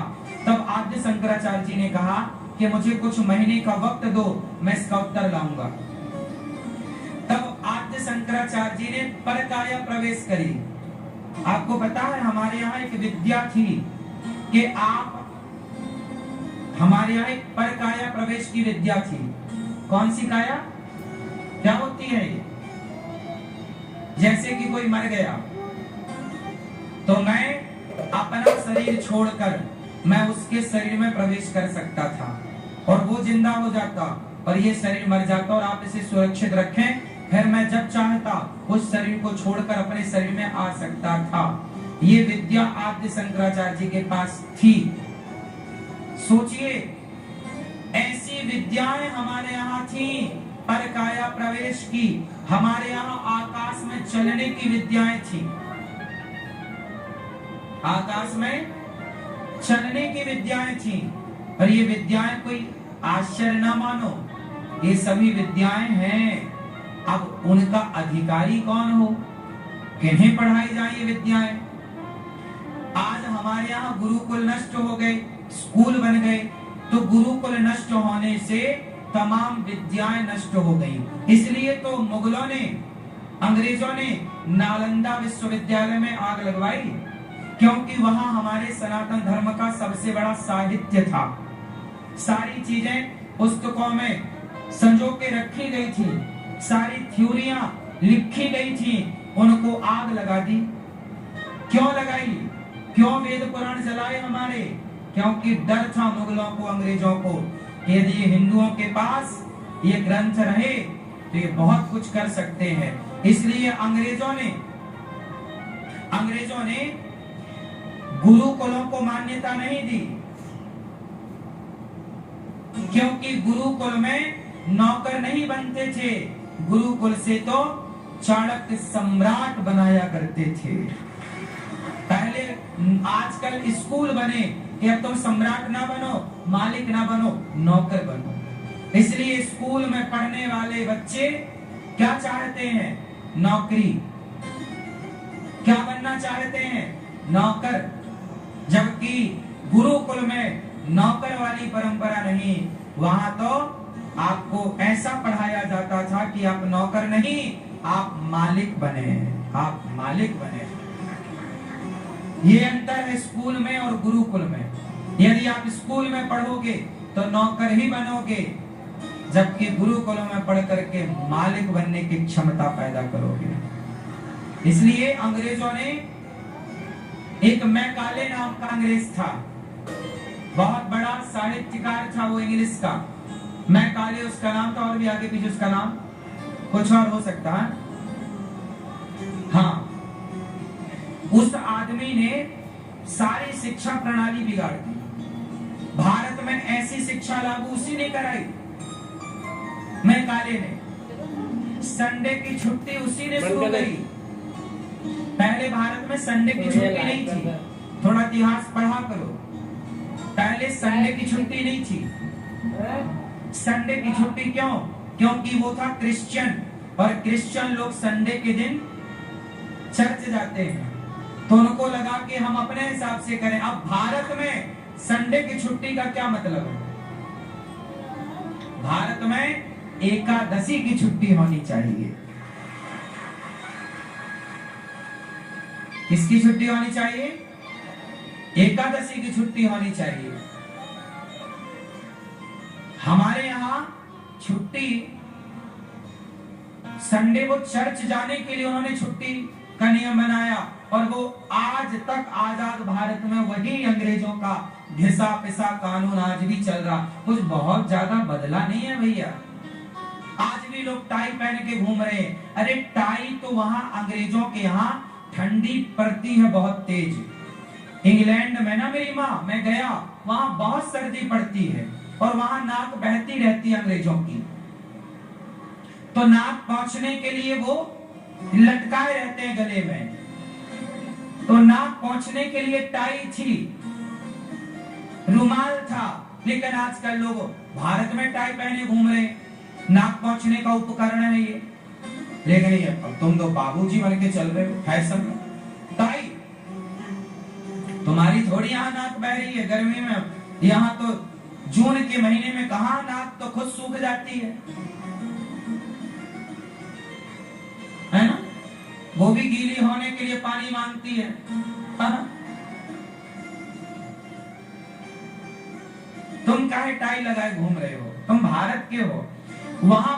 तब आद्य शंकराचार्य जी ने कहा कि मुझे कुछ महीने का वक्त दो, मैं इसका उत्तर लाऊंगा। तब आद्य शंकराचार्य जी ने परकाया प्रवेश करी। आपको पता है हमारे यहाँ एक विद्या थी कि आप, हमारे यहाँ एक परकाया प्रवेश की विद्या थी। कौन सी काया? क्या होती है ये? जैसे कि कोई मर गया तो मैं अपना शरीर छोड़कर मैं उसके शरीर में प्रवेश कर सकता था, और वो जिंदा हो जाता और ये शरीर मर जाता, और आप इसे सुरक्षित रखें, फिर मैं जब चाहता उस शरीर को छोड़कर अपने शरीर में आ सकता था। ये विद्या आद्य शंकराचार्य जी के पास थी। सोचिए, ऐसी विद्याएं हमारे यहाँ थी। परकाया प्रवेश की, हमारे यहाँ आकाश में चलने की विद्याएं थी। आकाश में चलने की विद्याएं थी, और ये विद्याएं कोई आश्चर्य न मानो, ये सभी विद्याएं हैं। अब उनका अधिकारी कौन हो? किन्हें पढ़ाई जाए ये विद्याएं? आज हमारे यहाँ गुरुकुल नष्ट हो गए, स्कूल बन गए, तो गुरुकुल नष्ट होने से तमाम विद्याएं नष्ट हो गई। इसलिए तो मुगलों ने, अंग्रेजों ने नालंदा विश्वविद्यालय में आग लगवाई, क्योंकि वहां हमारे सनातन धर्म का सबसे बड़ा साहित्य था। सारी चीजें पुस्तकों में संजो के रखी गई थी, सारी थ्योरियां लिखी गई थी, उनको आग लगा दी। क्यों लगाई? क्यों वेद पुराण जलाए हमारे? क्योंकि डर था मुगलों को, अंग्रेजों को, यदि हिंदुओं के पास ये ग्रंथ रहे तो ये बहुत कुछ कर सकते हैं। इसलिए अंग्रेजों ने गुरुकुलों को मान्यता नहीं दी, क्योंकि गुरुकुल में नौकर नहीं बनते थे, गुरुकुल से तो चाणक्य सम्राट बनाया करते थे। पहले, आजकल स्कूल बने कि अब तुम सम्राट ना बनो, मालिक ना बनो, नौकर बनो। इसलिए स्कूल में पढ़ने वाले बच्चे क्या चाहते हैं? नौकरी। क्या बनना चाहते हैं? नौकर। जबकि गुरुकुल में नौकर वाली परंपरा नहीं, वहां तो आपको ऐसा पढ़ाया जाता था कि आप नौकर नहीं, आप मालिक बने, आप मालिक बने। ये अंतर है स्कूल में और गुरुकुल में। यदि आप स्कूल में पढ़ोगे तो नौकर ही बनोगे, जबकि गुरुकुलों में पढ़ करके मालिक बनने की क्षमता पैदा करोगे। इसलिए अंग्रेजों ने, एक मैकाले नाम का अंग्रेज था, बहुत बड़ा साहित्यकार था वो, इंग्लिश का। मैकाले उसका नाम था, और भी आगे पीछे उसका नाम कुछ और हो सकता है। हाँ, उस आदमी ने सारी शिक्षा प्रणाली बिगाड़ दी। भारत में ऐसी शिक्षा लागू उसी ने कराई, मैकाले ने। संडे की छुट्टी उसी ने शुरू करी। पहले भारत में संडे की छुट्टी नहीं थी, थोड़ा इतिहास पढ़ा करो। पहले संडे की छुट्टी नहीं थी। संडे की छुट्टी क्यों? क्योंकि वो था क्रिश्चियन, और क्रिश्चियन लोग संडे के दिन चर्च जाते हैं, तो उनको लगा कि हम अपने हिसाब से करें। अब भारत में संडे की छुट्टी का क्या मतलब है? भारत में एकादशी की छुट्टी होनी चाहिए। किसकी छुट्टी होनी चाहिए? एकादशी की छुट्टी होनी चाहिए। हमारे यहां छुट्टी, संडे को चर्च जाने के लिए उन्होंने छुट्टी का नियम बनाया, और वो आज तक आजाद भारत में वही अंग्रेजों का घिसा पिसा कानून आज भी चल रहा। कुछ बहुत ज्यादा बदला नहीं है भैया। आज भी लोग टाई पहन के घूम रहे हैं। अरे टाई तो वहां अंग्रेजों के यहाँ ठंडी पड़ती है बहुत तेज। इंग्लैंड में ना मेरी माँ, मैं गया, वहां बहुत सर्दी पड़ती है, और वहां नाक बहती रहती है अंग्रेजों की, तो नाक पहुंचने के लिए वो लटकाए रहते हैं गले में, तो नाक पहुंचने के लिए टाई थी, रुमाल था। लेकिन आजकल लोग भारत में टाई पहने घूम रहे, नाक पहुंचने का उपकरण है ये। लेकिन ये अब तुम तो बाबूजी बन के चल रहे हो फैशन में। टाई तुम्हारी थोड़ी यहाँ नाक बह रही है गर्मी में। यहाँ तो जून के महीने में कहाँ नाक तो खुद सूख जाती है ना? वो भी गीली होने के लिए पानी मांगती है ना? तुम काहे टाई लगाए घूम रहे हो? तुम भारत के हो। वहां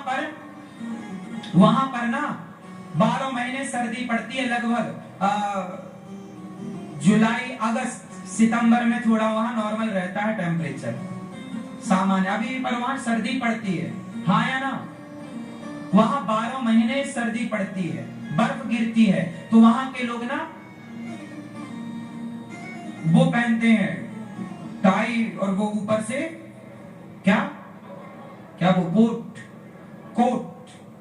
पर ना 12 महीने सर्दी पड़ती है लगभग। जुलाई, अगस्त, सितंबर में थोड़ा वहां नॉर्मल रहता है टेम्परेचर, सामान्य। अभी पर वहां सर्दी पड़ती है, हाँ या ना? वहां 12 महीने सर्दी पड़ती है, बर्फ गिरती है, तो वहां के लोग ना वो पहनते हैं टाई, और वो ऊपर से क्या क्या वो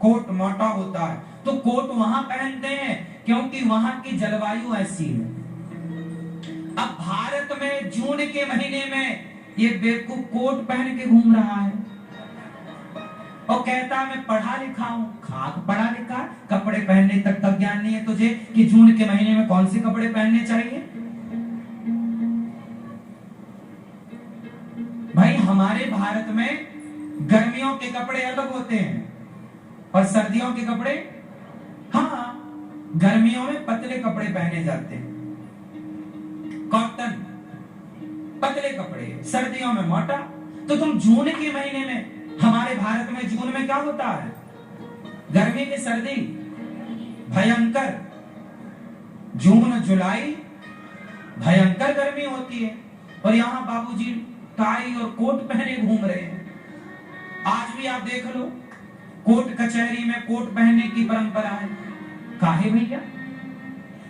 कोट मोटा होता है, तो कोट वहां पहनते हैं क्योंकि वहां की जलवायु ऐसी है। अब भारत में जून के महीने में ये बेवकूफ कोट पहन के घूम रहा है, और कहता मैं पढ़ा लिखा हूं। खाक पढ़ा लिखा, कपड़े पहनने तक का ज्ञान नहीं है तुझे कि जून के महीने में कौन से कपड़े पहनने चाहिए। भाई हमारे भारत में गर्मियों के कपड़े अलग होते हैं और सर्दियों के कपड़े, हाँ गर्मियों में पतले कपड़े पहने जाते हैं, कॉटन पतले कपड़े, सर्दियों में मोटा। तो तुम जून के महीने में, हमारे भारत में जून में क्या होता है, गर्मी की सर्दी भयंकर, जून जुलाई भयंकर गर्मी होती है और यहाँ बाबूजी टाई और कोट पहने घूम रहे हैं। आज भी आप देख लो कोर्ट कचहरी में कोट पहनने की परंपरा है। काहे भैया,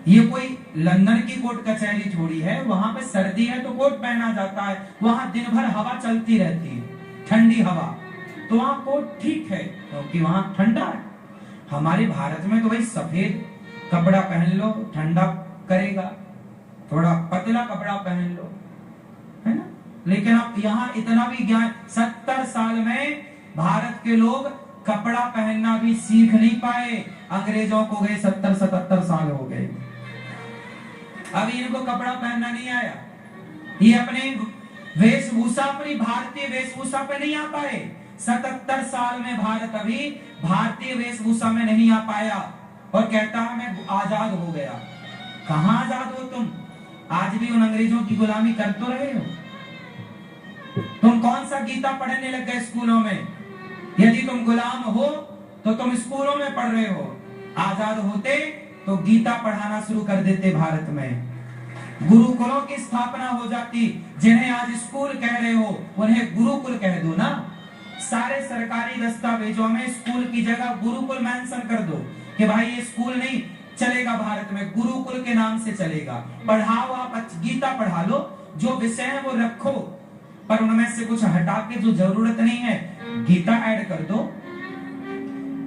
ये कोई लंदन की कोर्ट कचहरी थोड़ी है, वहां पे सर्दी है तो कोट पहना जाता है, वहां दिन भर हवा चलती रहती है, ठंडी हवा, तो वहां कोट ठीक है क्योंकि वहां ठंडा है। हमारे भारत में तो भाई सफेद कपड़ा पहन लो ठंडा करेगा, थोड़ा पतला कपड़ा पहन लो, है ना। लेकिन अब यहाँ इतना भी ज्ञान, 70 साल में भारत के लोग कपड़ा पहनना भी सीख नहीं पाए। अंग्रेजों को गए 70-77 साल हो गए, अभी इनको कपड़ा पहनना नहीं आया। ये अपने वेशभूषा, अपनी भारतीय वेशभूषा पे नहीं आ पाए। 77 साल में भारत अभी भारतीय वेशभूषा में नहीं आ पाया और कहता है मैं आजाद हो गया। कहां आजाद हो तुम, आज भी उन अंग्रेजों की गुलामी कर तो रहे हो। तुम कौन सा गीता पढ़ने लग गए स्कूलों में? यदि तुम गुलाम हो तो तुम स्कूलों में पढ़ रहे हो, आजाद होते तो गीता पढ़ाना शुरू कर देते। भारत में गुरुकुलों की स्थापना हो जाती। जिन्हें आज स्कूल कह रहे हो उन्हें गुरुकुल कह दो ना। सारे सरकारी दस्तावेजों में स्कूल की जगह गुरुकुल मेंशन कर दो कि भाई ये स्कूल नहीं चलेगा, भारत में गुरुकुल के नाम से चलेगा। पढ़ाओ, आप गीता पढ़ा लो, जो विषय है वो रखो, पर उनमें से कुछ हटा के जो जरूरत नहीं है गीता ऐड कर दो,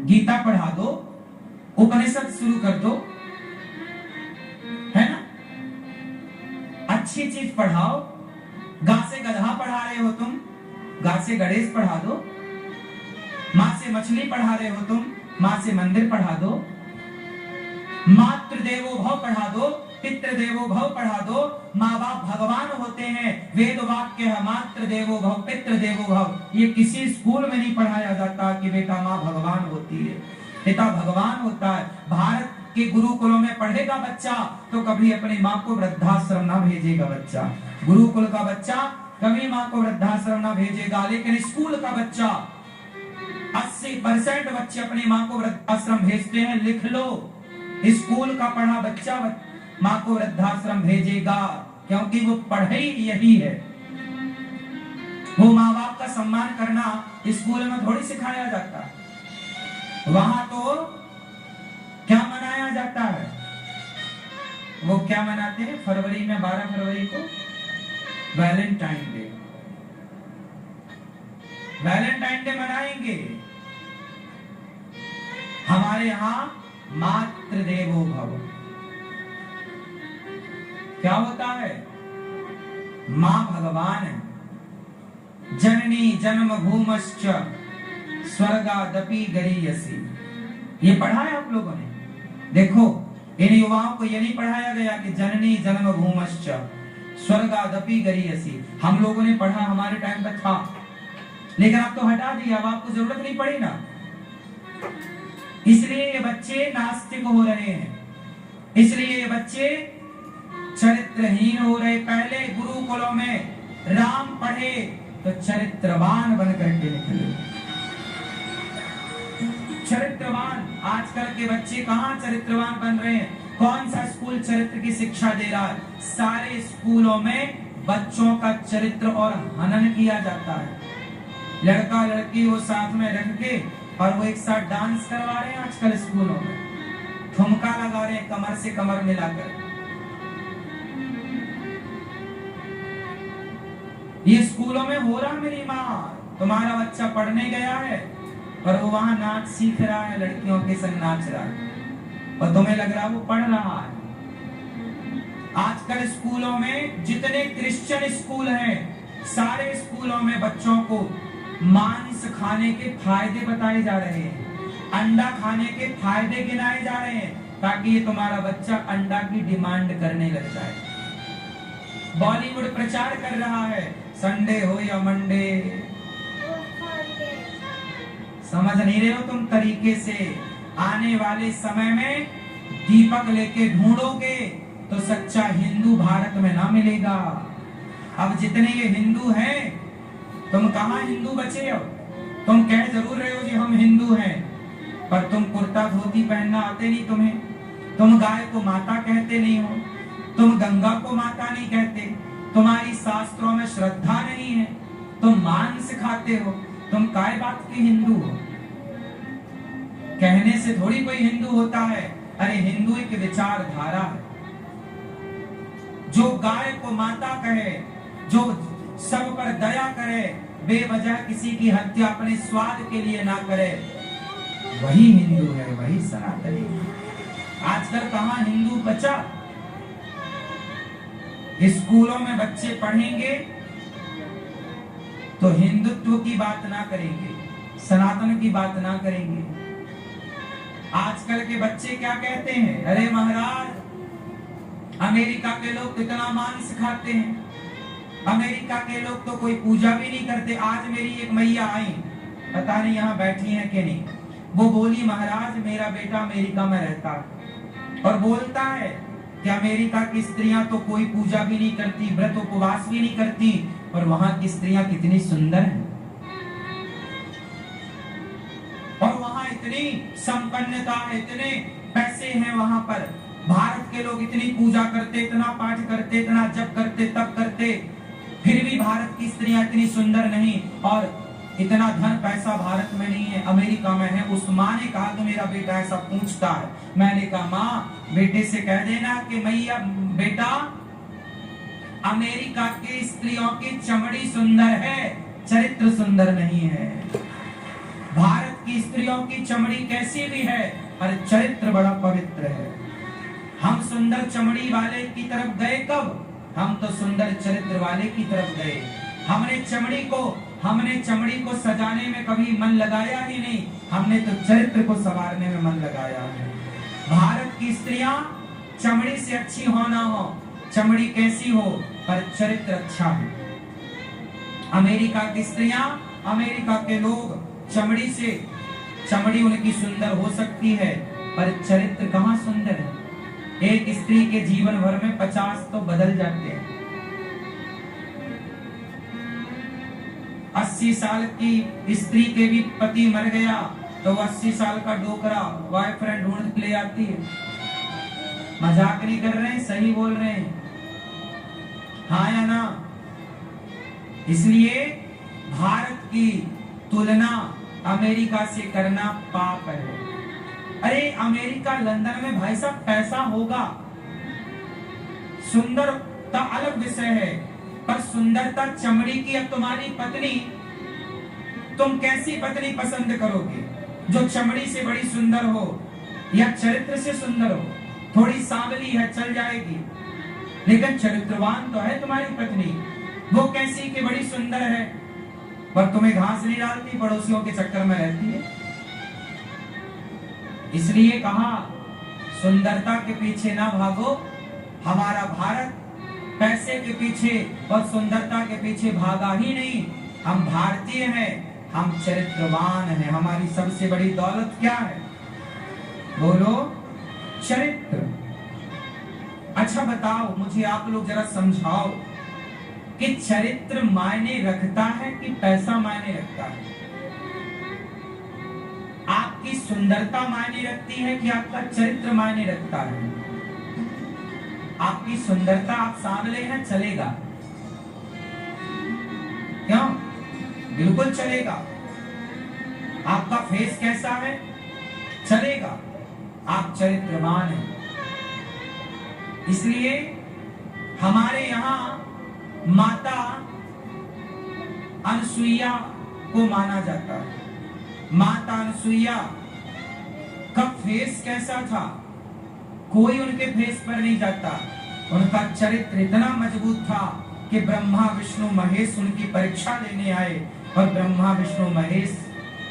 गीता पढ़ा दो, उपनिषद शुरू कर दो, है ना। अच्छी चीज पढ़ाओ। गा से गधा पढ़ा रहे हो तुम, गा से गणेश पढ़ा दो। माँ से मछली पढ़ा रहे हो तुम, माँ से मंदिर पढ़ा दो। मातृ देवो भव पढ़ा दो, पितृ देवो भव पढ़ा दो। माँ बाप भगवान होते हैं, वेद वाक्य है मातृ देवो भव पितृ देवो भव। ये किसी स्कूल में नहीं पढ़ाया जाता कि बेटा माँ भगवान होती है, पिता भगवान होता है। भारत के गुरुकुलों में पढ़ेगा बच्चा तो कभी अपनी माँ को वृद्धाश्रम ना भेजेगा बच्चा। गुरुकुल का बच्चा कभी माँ को वृद्धाश्रम ना भेजेगा, लेकिन स्कूल का बच्चा 80% बच्चे अपनी माँ को वृद्धाश्रम भेजते हैं। लिख लो, स्कूल का पढ़ा बच्चा माँ को वृद्धाश्रम भेजेगा, क्योंकि वो पढ़ाई यही है। वो माँ बाप का सम्मान करना स्कूल में थोड़ी सिखाया जाता, वहां तो क्या मनाया जाता है, वो क्या मनाते हैं फरवरी में, 12 फरवरी को वैलेंटाइन डे। वैलेंटाइन डे मनाएंगे। हमारे यहाँ मातृ देवो भव क्या होता है, मां भगवान है। जननी जन्म भूमश्च स्वर्गादपि गरीयसी। ये पढ़ा है आप लोगों ने? देखो, इन युवाओं को ये नहीं पढ़ाया गया कि जननी जन्म भूमश्च स्वर्गादपि गरीयसी। हम लोगों ने पढ़ा, हमारे टाइम पे था, लेकिन अब तो हटा दिया, अब आपको जरूरत नहीं पड़ी ना। इसलिए ये बच्चे नास्तिक हो रहे हैं, इसलिए ये बच्चे चरित्रहीन हो रहे। पहले गुरुकुलों में राम पढ़े तो चरित्रवान बन करके निकले, चरित्रवान। आजकल के बच्चे कहाँ चरित्रवान बन रहे हैं? कौन सा स्कूल चरित्र की शिक्षा दे रहा है? सारे स्कूलों में बच्चों का चरित्र और हनन किया जाता है। लड़का लड़की वो साथ में रख के और वो एक साथ डांस करवा रहे हैं आजकल स्कूलों में, ठुमका लगा रहे हैं कमर से कमर मिलाकर। ये स्कूलों में हो रहा मेरी माँ, तुम्हारा बच्चा पढ़ने गया है और वो वहां नाच सीख रहा है, लड़कियों के संग नाच रहा है और तुम्हें लग रहा है वो पढ़ रहा है। आजकल स्कूलों में जितने क्रिश्चियन स्कूल हैं, सारे स्कूलों में बच्चों को मांस खाने के फायदे बताए जा रहे हैं, अंडा खाने के फायदे गिनाए जा रहे हैं, ताकि ये तुम्हारा बच्चा अंडा की डिमांड करने लग जाए। बॉलीवुड प्रचार कर रहा है, संडे हो या मंडे, समझ नहीं रहे हो तुम तरीके से। आने वाले समय में दीपक लेके ढूंढोगे तो सच्चा हिंदू भारत में ना मिलेगा। अब जितने ये हिंदू हैं, तुम कहां हिंदू बचे हो? तुम कह जरूर रहे हो कि हम हिंदू हैं, पर तुम कुर्ता धोती पहनना आते नहीं तुम्हें, तुम गाय को माता कहते नहीं हो, तुम गंगा को माता नहीं कहते, तुम्हारी शास्त्रों में श्रद्धा नहीं है, तुम मांस खाते हो, तुम काय बात के हिंदू हो? कहने से थोड़ी कोई हिंदू होता है। अरे हिंदू एक विचारधारा है। जो गाय को माता कहे, जो सब पर दया करे, बेवजह किसी की हत्या अपने स्वाद के लिए ना करे, वही हिंदू है, वही सनातनी। आजकल कहां हिंदू बचा? स्कूलों में बच्चे पढ़ेंगे तो हिंदुत्व की बात ना करेंगे, सनातन की बात ना करेंगे। आजकल के बच्चे क्या कहते हैं? अरे महाराज, अमेरिका के लोग कितना मांस खाते हैं, अमेरिका के लोग तो कोई पूजा भी नहीं करते। आज मेरी एक मैया आई, पता नहीं यहाँ बैठी है कि नहीं, वो बोली महाराज मेरा बेटा अमेरिका में रहता है और बोलता है कि अमेरिका की स्त्रियां तो कोई पूजा भी नहीं करती, व्रत उपवास भी नहीं करती, और वहां की स्त्रियां कितनी सुंदर हैं, और वहां इतनी संपन्नता है, इतने पैसे हैं वहां पर। भारत के लोग इतनी पूजा करते, इतना पाठ करते, इतना जप करते, तप करते, फिर भी भारत की स्त्रियां इतनी सुंदर नहीं, और इतना धन पैसा भारत में नहीं है, अमेरिका में है। उस माँ ने कहा कि मेरा बेटा ऐसा पूछता है। मैंने कहा माँ, बेटे से कह देना कि मैया बेटा, अमेरिका की स्त्रियों की चमड़ी सुंदर है, चरित्र सुंदर नहीं है। भारत की स्त्रियों की चमड़ी कैसी भी है, पर चरित्र बड़ा पवित्र है। हम सुंदर चमड़ी वाले की तरफ गए कब? हम तो सुंदर चरित्र वाले की तरफ गए। हमने चमड़ी को सजाने में कभी मन लगाया ही नहीं, हमने तो चरित्र को संवारने में मन लगाया है। भारत की स्त्रियां चमड़ी से अच्छी हो ना हो, चमड़ी कैसी हो, पर चरित्र अच्छा है। अमेरिका की स्त्रियां, अमेरिका के लोग चमड़ी उनकी सुंदर हो सकती है, पर चरित्र कहाँ सुंदर है। एक स्त्री के जीवन भर में 50 तो बदल जाते हैं। 80 साल की स्त्री के भी पति मर गया तो 80 साल का डोकरा बॉयफ्रेंड ढूंढ के ले आती है। मजाक नहीं कर रहे हैं, सही बोल रहे हैं, हाँ या ना? इसलिए भारत की तुलना अमेरिका से करना पाप है। अरे अमेरिका, लंदन में भाई साहब पैसा होगा, सुंदरता अलग विषय है, पर सुंदरता चमड़ी की। अब तुम्हारी पत्नी, तुम कैसी पत्नी पसंद करोगे? जो चमड़ी से बड़ी सुंदर हो या चरित्र से सुंदर हो? थोड़ी सांवली है चल जाएगी, लेकिन चरित्रवान तो है तुम्हारी पत्नी। वो कैसी कि बड़ी सुंदर है, पर तुम्हें घास नहीं डालती, पड़ोसियों के चक्कर में रहती है। इसलिए कहा, सुंदरता के पीछे ना भागो। हमारा भारत पैसे के पीछे और सुंदरता के पीछे भागा ही नहीं। हम भारतीय हैं, हम चरित्रवान हैं। हमारी सबसे बड़ी दौलत क्या है? बोलो, चरित्र। अच्छा बताओ मुझे, आप लोग जरा समझाओ कि चरित्र मायने रखता है कि पैसा मायने रखता है? आपकी सुंदरता मायने रखती है कि आपका चरित्र मायने रखता है? आपकी सुंदरता, आप सांवले हैं, चलेगा क्यों? बिल्कुल चलेगा। आपका फेस कैसा है, चलेगा। आप चरित्रवान हैं। इसलिए हमारे यहाँ माता अनसुईया को माना जाता है। माता अनसुईया का फेस कैसा था? कोई उनके फेस पर नहीं जाता। उनका चरित्र इतना मजबूत था कि ब्रह्मा विष्णु महेश उनकी परीक्षा लेने आए और ब्रह्मा विष्णु महेश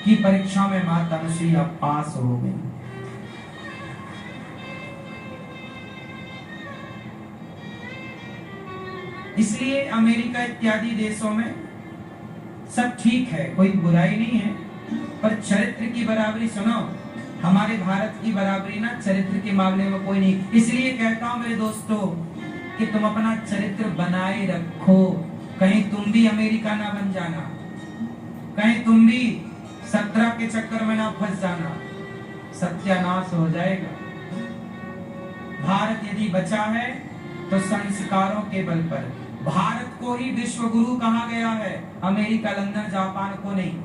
की परीक्षा में माता अनुसुईया पास हो गई। इसलिए अमेरिका इत्यादि देशों में सब ठीक है, कोई बुराई नहीं है, पर चरित्र की बराबरी सुनो, हमारे भारत की बराबरी ना चरित्र के मामले में कोई नहीं। इसलिए कहता हूं मेरे दोस्तों कि तुम अपना चरित्र बनाए रखो, कहीं तुम भी अमेरिका ना बन जाना, कहीं तुम भी 17 के चक्कर में ना फंस जाना, सत्यानाश हो जाएगा। भारत यदि बचा है तो संस्कारों के बल पर। भारत को ही विश्व गुरु कहा गया है, अमेरिका, लंदन, जापान को नहीं।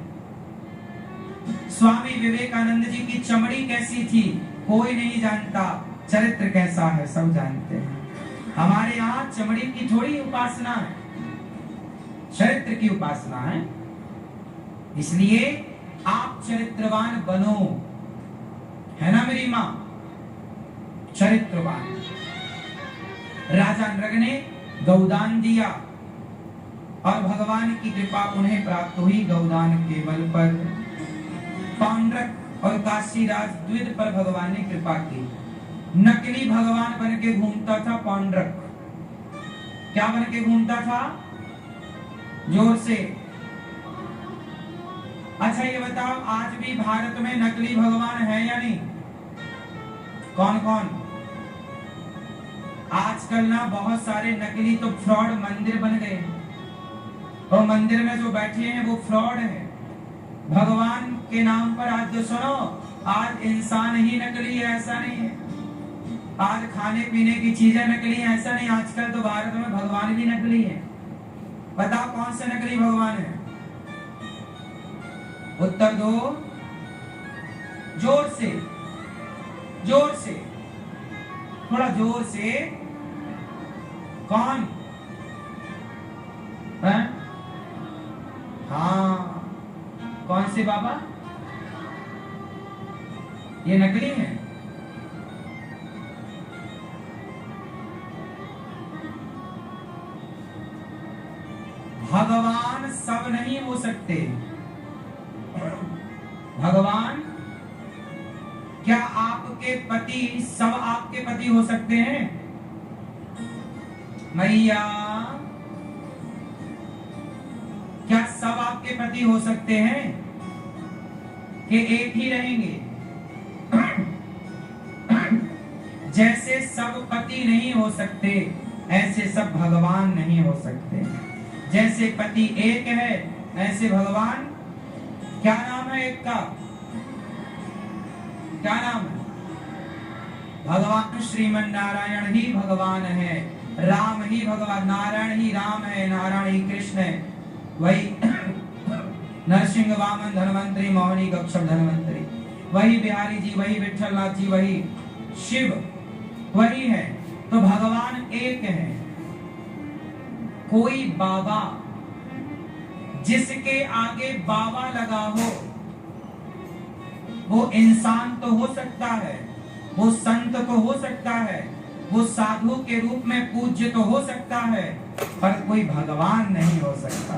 स्वामी विवेकानंद जी की चमड़ी कैसी थी कोई नहीं जानता, चरित्र कैसा है सब जानते हैं। हमारे यहाँ चमड़ी की थोड़ी उपासना है, चरित्र की उपासना है। इसलिए आप चरित्रवान बनो, है ना मेरी मां, चरित्रवान। राजा नृग ने गौदान दिया और भगवान की कृपा उन्हें प्राप्त हुई गौदान के बल पर। पौंड्रक और काशीराज द्विज पर भगवान ने कृपा की। नकली भगवान बन के घूमता था पौंड्रक। क्या बन के घूमता था? जोर से। अच्छा ये बताओ, आज भी भारत में नकली भगवान है या नहीं? कौन कौन? आजकल ना बहुत सारे नकली तो फ्रॉड मंदिर बन गए, और मंदिर में जो बैठे हैं वो फ्रॉड है। भगवान के नाम पर आज जो सुनो, आज इंसान ही नकली है ऐसा नहीं है, आज खाने पीने की चीजें नकली है ऐसा नहीं। आजकल तो भारत में भगवान भी नकली है। बताओ कौन से नकली भगवान है? उत्तर दो जोर से, जोर से, थोड़ा जोर से। कौन है? हाँ, कौन से बाबा? ये नकली है। भगवान सब नहीं हो सकते। भगवान क्या आपके पति सब आपके पति हो सकते हैं? मैया क्या सब आपके पति हो सकते हैं कि एक ही रहेंगे? जैसे सब पति नहीं हो सकते ऐसे सब भगवान नहीं हो सकते। जैसे पति एक है ऐसे भगवान, क्या नाम है एक का? क्या नाम है? भगवान श्रीमन नारायण ही भगवान है, राम ही भगवान, नारायण ही राम है, नारायण ही कृष्ण है। वही नरसिंह वामन धन्वंतरी, मोहिनी गक्षप धन्वंतरी, वही बिहारी जी, वही विठलनाथ जी, वही शिव, वही है। तो भगवान एक है। कोई बाबा जिसके आगे बाबा लगा हो वो इंसान तो हो सकता है, वो संत तो हो सकता है, वो साधु के रूप में पूज्य तो हो सकता है, पर कोई भगवान नहीं हो सकता।